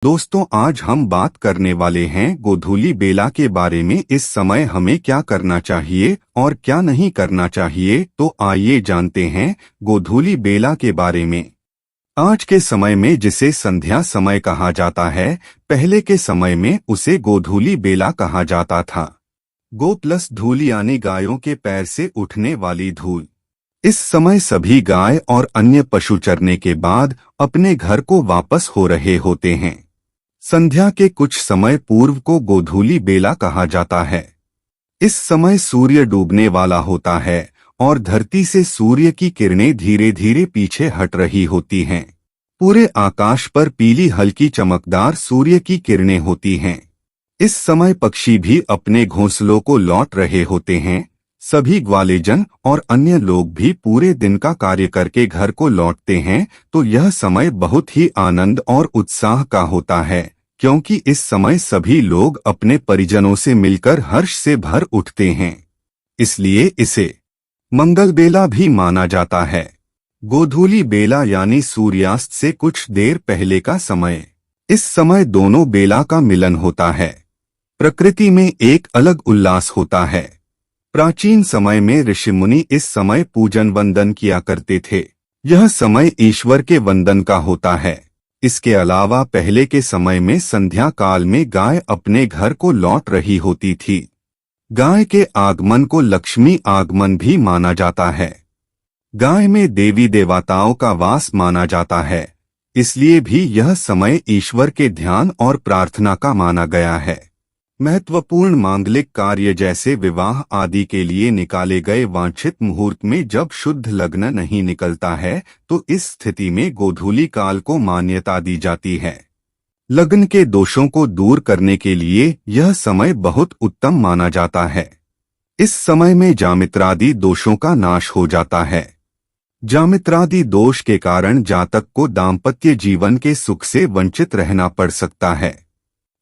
दोस्तों, आज हम बात करने वाले हैं गोधूली बेला के बारे में। इस समय हमें क्या करना चाहिए और क्या नहीं करना चाहिए, तो आइए जानते हैं गोधूली बेला के बारे में। आज के समय में जिसे संध्या समय कहा जाता है, पहले के समय में उसे गोधूली बेला कहा जाता था। गो प्लस धूल यानी गायों के पैर से उठने वाली धूल। इस समय सभी गाय और अन्य पशु चरने के बाद अपने घर को वापस हो रहे होते हैं। संध्या के कुछ समय पूर्व को गोधूली बेला कहा जाता है। इस समय सूर्य डूबने वाला होता है और धरती से सूर्य की किरणें धीरे धीरे पीछे हट रही होती हैं। पूरे आकाश पर पीली हल्की चमकदार सूर्य की किरणें होती हैं। इस समय पक्षी भी अपने घोंसलों को लौट रहे होते हैं। सभी ग्वालेजन और अन्य लोग भी पूरे दिन का कार्य करके घर को लौटते हैं, तो यह समय बहुत ही आनंद और उत्साह का होता है, क्योंकि इस समय सभी लोग अपने परिजनों से मिलकर हर्ष से भर उठते हैं। इसलिए इसे मंगल बेला भी माना जाता है। गोधूली बेला यानी सूर्यास्त से कुछ देर पहले का समय। इस समय दोनों बेला का मिलन होता है। प्रकृति में एक अलग उल्लास होता है। प्राचीन समय में ऋषि मुनि इस समय पूजन वंदन किया करते थे। यह समय ईश्वर के वंदन का होता है। इसके अलावा पहले के समय में संध्या काल में गाय अपने घर को लौट रही होती थी। गाय के आगमन को लक्ष्मी आगमन भी माना जाता है। गाय में देवी देवताओं का वास माना जाता है, इसलिए भी यह समय ईश्वर के ध्यान और प्रार्थना का माना गया है। महत्वपूर्ण मांगलिक कार्य जैसे विवाह आदि के लिए निकाले गए वांछित मुहूर्त में जब शुद्ध लग्न नहीं निकलता है, तो इस स्थिति में गोधूली काल को मान्यता दी जाती है। लग्न के दोषों को दूर करने के लिए यह समय बहुत उत्तम माना जाता है। इस समय में जामित्रादि दोषों का नाश हो जाता है। जामित्रादि दोष के कारण जातक को दाम्पत्य जीवन के सुख से वंचित रहना पड़ सकता है।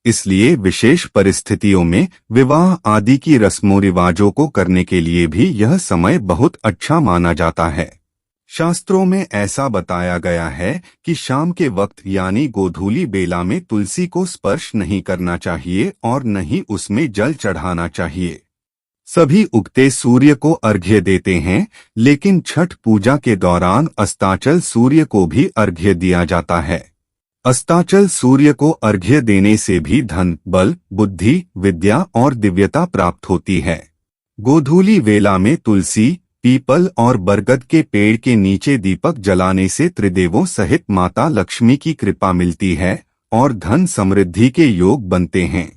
इसलिए विशेष परिस्थितियों में विवाह आदि की रस्मों रिवाजों को करने के लिए भी यह समय बहुत अच्छा माना जाता है। शास्त्रों में ऐसा बताया गया है कि शाम के वक्त यानी गोधूली बेला में तुलसी को स्पर्श नहीं करना चाहिए और न ही उसमें जल चढ़ाना चाहिए। सभी उगते सूर्य को अर्घ्य देते हैं, लेकिन छठ पूजा के दौरान अस्ताचल सूर्य को भी अर्घ्य दिया जाता है। अस्ताचल सूर्य को अर्घ्य देने से भी धन, बल, बुद्धि, विद्या और दिव्यता प्राप्त होती है। गोधूली वेला में तुलसी, पीपल और बरगद के पेड़ के नीचे दीपक जलाने से त्रिदेवों सहित माता लक्ष्मी की कृपा मिलती है और धन समृद्धि के योग बनते हैं।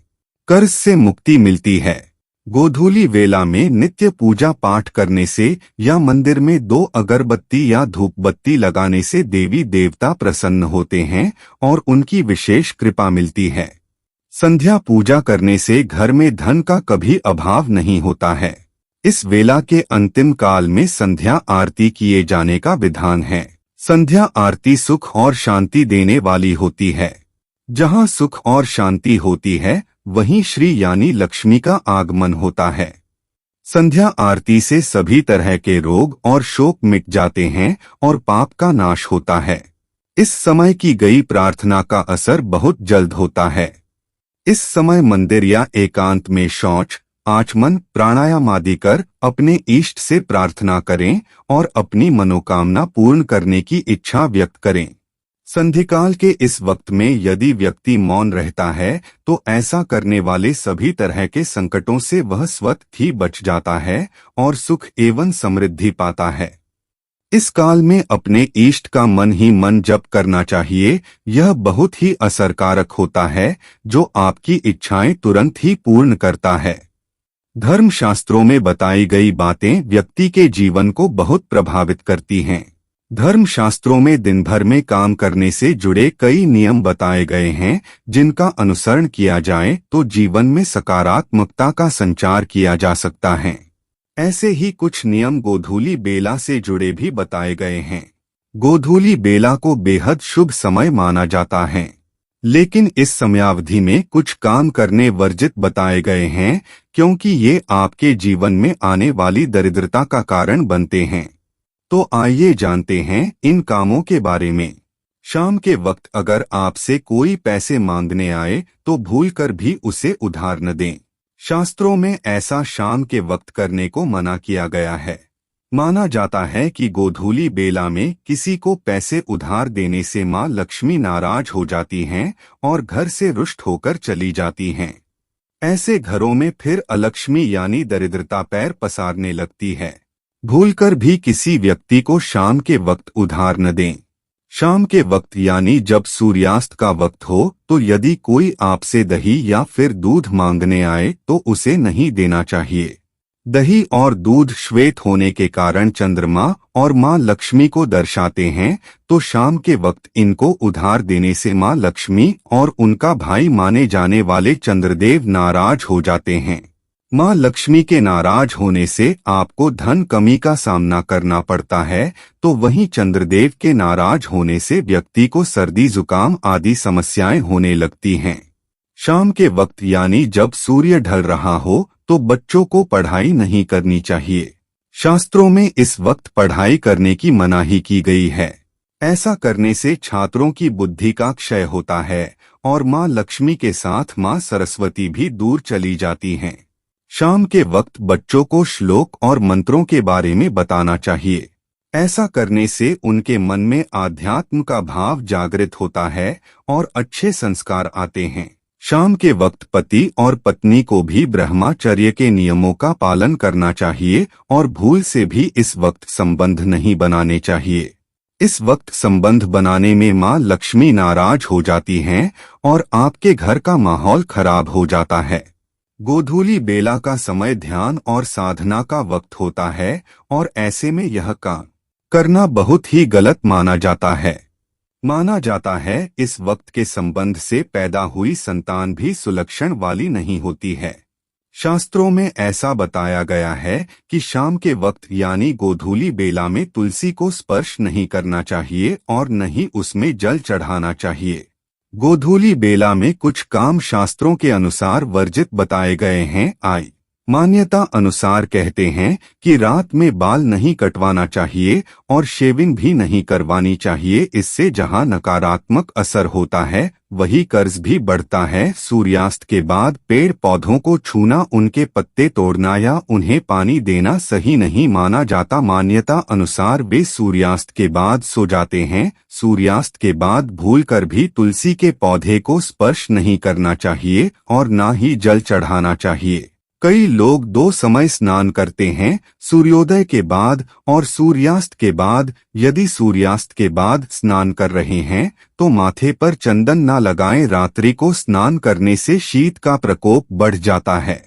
कर्ज से मुक्ति मिलती है। गोधूली वेला में नित्य पूजा पाठ करने से या मंदिर में 2 अगरबत्ती या धूप बत्ती लगाने से देवी देवता प्रसन्न होते हैं और उनकी विशेष कृपा मिलती है। संध्या पूजा करने से घर में धन का कभी अभाव नहीं होता है। इस वेला के अंतिम काल में संध्या आरती किए जाने का विधान है। संध्या आरती सुख और शांति देने वाली होती है। जहाँ सुख और शांति होती है, वहीं श्री यानी लक्ष्मी का आगमन होता है। संध्या आरती से सभी तरह के रोग और शोक मिट जाते हैं और पाप का नाश होता है। इस समय की गई प्रार्थना का असर बहुत जल्द होता है। इस समय मंदिर या एकांत में शौच, आचमन, प्राणायाम आदि कर अपने इष्ट से प्रार्थना करें और अपनी मनोकामना पूर्ण करने की इच्छा व्यक्त करें। संधिकाल के इस वक्त में यदि व्यक्ति मौन रहता है, तो ऐसा करने वाले सभी तरह के संकटों से वह स्वतः ही बच जाता है और सुख एवं समृद्धि पाता है। इस काल में अपने इष्ट का मन ही मन जप करना चाहिए। यह बहुत ही असरकारक होता है, जो आपकी इच्छाएं तुरंत ही पूर्ण करता है। धर्मशास्त्रों में बताई गई बातें व्यक्ति के जीवन को बहुत प्रभावित करती हैं। धर्मशास्त्रों में दिन भर में काम करने से जुड़े कई नियम बताए गए हैं, जिनका अनुसरण किया जाए तो जीवन में सकारात्मकता का संचार किया जा सकता है। ऐसे ही कुछ नियम गोधूली बेला से जुड़े भी बताए गए हैं। गोधूली बेला को बेहद शुभ समय माना जाता है, लेकिन इस समयावधि में कुछ काम करने वर्जित बताए गए हैं, क्योंकि ये आपके जीवन में आने वाली दरिद्रता का कारण बनते हैं। तो आइए जानते हैं इन कामों के बारे में। शाम के वक्त अगर आपसे कोई पैसे मांगने आए तो भूलकर भी उसे उधार न दें। शास्त्रों में ऐसा शाम के वक्त करने को मना किया गया है। माना जाता है कि गोधूली बेला में किसी को पैसे उधार देने से मां लक्ष्मी नाराज हो जाती हैं और घर से रुष्ट होकर चली जाती हैं। ऐसे घरों में फिर अलक्ष्मी यानी दरिद्रता पैर पसारने लगती है। भूलकर भी किसी व्यक्ति को शाम के वक्त उधार न दें। शाम के वक्त यानी जब सूर्यास्त का वक्त हो तो यदि कोई आपसे दही या फिर दूध मांगने आए तो उसे नहीं देना चाहिए। दही और दूध श्वेत होने के कारण चंद्रमा और मां लक्ष्मी को दर्शाते हैं, तो शाम के वक्त इनको उधार देने से मां लक्ष्मी और उनका भाई माने जाने वाले चंद्रदेव नाराज हो जाते हैं। मां लक्ष्मी के नाराज होने से आपको धन कमी का सामना करना पड़ता है, तो वहीं चंद्रदेव के नाराज होने से व्यक्ति को सर्दी जुकाम आदि समस्याएं होने लगती हैं। शाम के वक्त यानी जब सूर्य ढल रहा हो तो बच्चों को पढ़ाई नहीं करनी चाहिए। शास्त्रों में इस वक्त पढ़ाई करने की मनाही की गई है। ऐसा करने से छात्रों की बुद्धि का क्षय होता है और मां लक्ष्मी के साथ मां सरस्वती भी दूर चली जाती हैं। शाम के वक्त बच्चों को श्लोक और मंत्रों के बारे में बताना चाहिए। ऐसा करने से उनके मन में आध्यात्म का भाव जागृत होता है और अच्छे संस्कार आते हैं। शाम के वक्त पति और पत्नी को भी ब्रह्मचर्य के नियमों का पालन करना चाहिए और भूल से भी इस वक्त संबंध नहीं बनाने चाहिए। इस वक्त संबंध बनाने में मां लक्ष्मी नाराज हो जाती हैं और आपके घर का माहौल खराब हो जाता है। गोधूली बेला का समय ध्यान और साधना का वक्त होता है और ऐसे में यह काम करना बहुत ही गलत माना जाता है। माना जाता है इस वक्त के संबंध से पैदा हुई संतान भी सुलक्षण वाली नहीं होती है। शास्त्रों में ऐसा बताया गया है कि शाम के वक्त यानी गोधूली बेला में तुलसी को स्पर्श नहीं करना चाहिए और न ही उसमें जल चढ़ाना चाहिए। गोधूली बेला में कुछ काम शास्त्रों के अनुसार वर्जित बताए गए हैं। मान्यता अनुसार कहते हैं कि रात में बाल नहीं कटवाना चाहिए और शेविंग भी नहीं करवानी चाहिए। इससे जहां नकारात्मक असर होता है वही कर्ज भी बढ़ता है। सूर्यास्त के बाद पेड़ पौधों को छूना, उनके पत्ते तोड़ना या उन्हें पानी देना सही नहीं माना जाता। मान्यता अनुसार वे सूर्यास्त के बाद सो जाते हैं। सूर्यास्त के बाद भूलकर भी तुलसी के पौधे को स्पर्श नहीं करना चाहिए और न ही जल चढ़ाना चाहिए। कई लोग दो समय स्नान करते हैं, सूर्योदय के बाद और सूर्यास्त के बाद। यदि सूर्यास्त के बाद स्नान कर रहे हैं तो माथे पर चंदन न लगाएं। रात्रि को स्नान करने से शीत का प्रकोप बढ़ जाता है।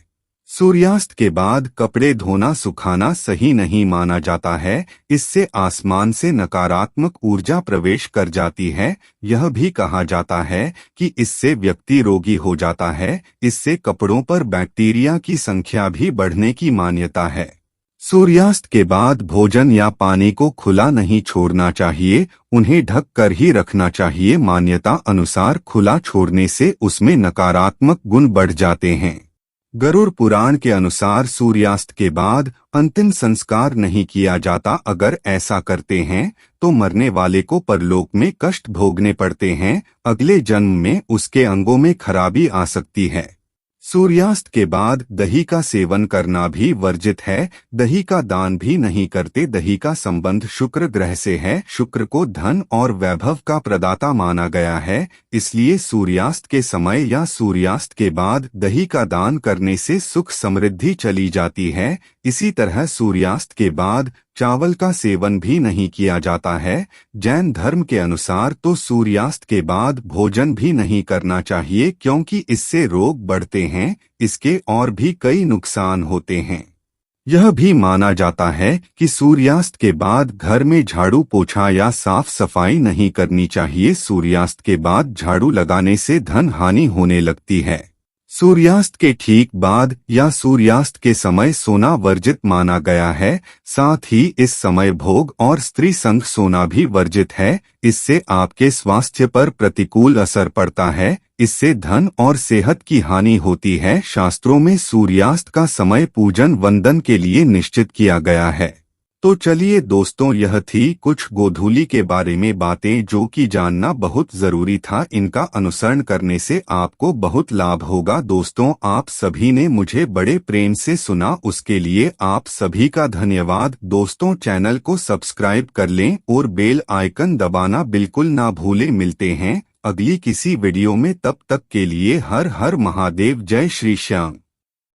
सूर्यास्त के बाद कपड़े धोना सुखाना सही नहीं माना जाता है। इससे आसमान से नकारात्मक ऊर्जा प्रवेश कर जाती है। यह भी कहा जाता है कि इससे व्यक्ति रोगी हो जाता है। इससे कपड़ों पर बैक्टीरिया की संख्या भी बढ़ने की मान्यता है। सूर्यास्त के बाद भोजन या पानी को खुला नहीं छोड़ना चाहिए, उन्हें ढक कर ही रखना चाहिए। मान्यता अनुसार खुला छोड़ने से उसमें नकारात्मक गुण बढ़ जाते हैं। गरुड़ पुराण के अनुसार सूर्यास्त के बाद अंतिम संस्कार नहीं किया जाता। अगर ऐसा करते हैं तो मरने वाले को परलोक में कष्ट भोगने पड़ते हैं। अगले जन्म में उसके अंगों में खराबी आ सकती है। सूर्यास्त के बाद दही का सेवन करना भी वर्जित है। दही का दान भी नहीं करते। दही का संबंध शुक्र ग्रह से है। शुक्र को धन और वैभव का प्रदाता माना गया है। इसलिए सूर्यास्त के समय या सूर्यास्त के बाद दही का दान करने से सुख समृद्धि चली जाती है। इसी तरह सूर्यास्त के बाद चावल का सेवन भी नहीं किया जाता है। जैन धर्म के अनुसार तो सूर्यास्त के बाद भोजन भी नहीं करना चाहिए, क्योंकि इससे रोग बढ़ते हैं। इसके और भी कई नुकसान होते हैं। यह भी माना जाता है कि सूर्यास्त के बाद घर में झाड़ू पोछा या साफ सफाई नहीं करनी चाहिए। सूर्यास्त के बाद झाड़ू लगाने से धन हानि होने लगती है। सूर्यास्त के ठीक बाद या सूर्यास्त के समय सोना वर्जित माना गया है। साथ ही इस समय भोग और स्त्री संग सोना भी वर्जित है। इससे आपके स्वास्थ्य पर प्रतिकूल असर पड़ता है। इससे धन और सेहत की हानि होती है। शास्त्रों में सूर्यास्त का समय पूजन वंदन के लिए निश्चित किया गया है। तो चलिए दोस्तों, यह थी कुछ गोधूली के बारे में बातें जो कि जानना बहुत जरूरी था। इनका अनुसरण करने से आपको बहुत लाभ होगा। दोस्तों, आप सभी ने मुझे बड़े प्रेम से सुना, उसके लिए आप सभी का धन्यवाद। दोस्तों, चैनल को सब्सक्राइब कर लें और बेल आइकन दबाना बिल्कुल ना भूलें। मिलते हैं अगली किसी वीडियो में, तब तक के लिए हर हर महादेव, जय श्री श्याम।